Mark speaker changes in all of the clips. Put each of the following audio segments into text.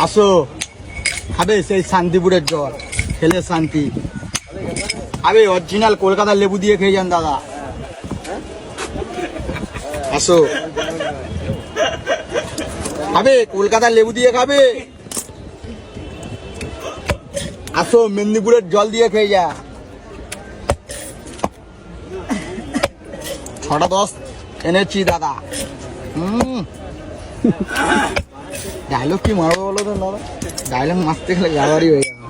Speaker 1: আসো, খাবে সেই শান্তিপুরের জল, খেলে শান্তি। খাবে অরিজিনাল কলকাতার লেবু দিয়ে খেয়ে যান দাদা। আসো, খাবে কলকাতার লেবু দিয়ে খাবে। আসো, মেদিনীপুরের জল দিয়ে খেয়ে যা। 6টা 10 এনেছি দাদা। ডায়লগ কি মারবো বলো তো দাদা? ডায়লগ মারতে গেলে গাড়ি হয়ে যাবে।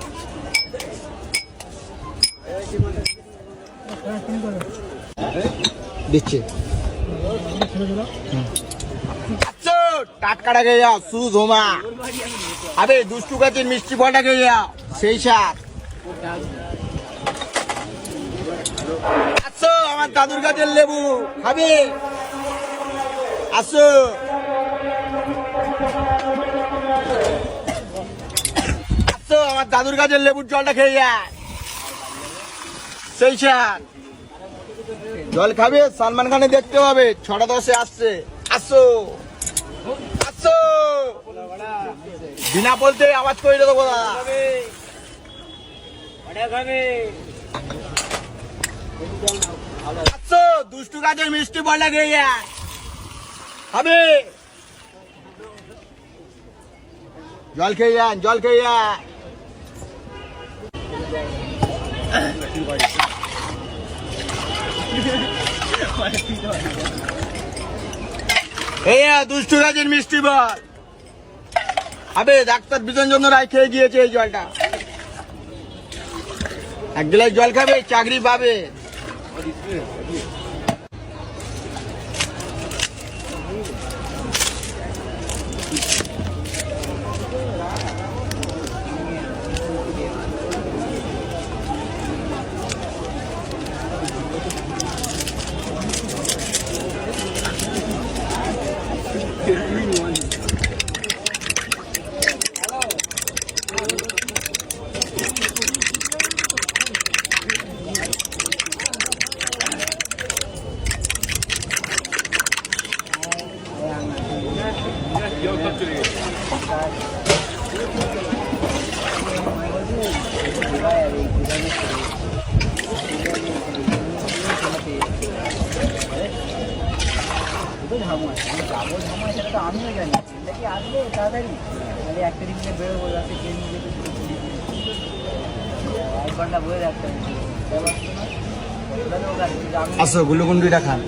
Speaker 1: দিচ্ছি টাটকাটা খেয়ে যাও, শুধু ধোমা। আবে দুষ্টু গাছের মিষ্টি ফলটা খেয়ে যাও, সেই সার। আসো, আমার দাদুর গাছের লেবু খাবে। আসো, আসো, আমার দাদুর গাছের লেবুর জলটা খেয়ে যায়, সেই সার। জল খাবে, সালমান খানে দেখতে পাবে, 6টা 10 আসছে। আসো, আসো, বিনা বলতে আওয়াজ করে দেবো দাদা। আসো, দুষ্টু গাছের মিষ্টি বলটা খেয়ে যায়, খাবে। জল খেয়ে যান, জল খেয়ে যান। এই দুষ্টু গাছের মিষ্টি বল। আবে ডাক্তার বিজনচন্দ্র রায় খেয়ে গিয়েছে এই জলটা। 1 গ্লাস জল খাবে, চাকরি পাবে।
Speaker 2: আমিও জানি কি আসবে তাড়াতাড়ি, 1 তারিখে বেরোবো, রাতে ট্রেন নিয়ে 1 ঘন্টা বয়ে রাখতে হবে।
Speaker 1: আসো, গুলুগুন্ডিটা খান।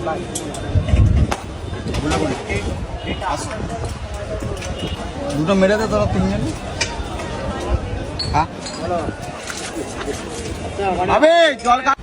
Speaker 1: দুটো মেরে দে তোরা 3 জন। হ্যাঁ, জল খা।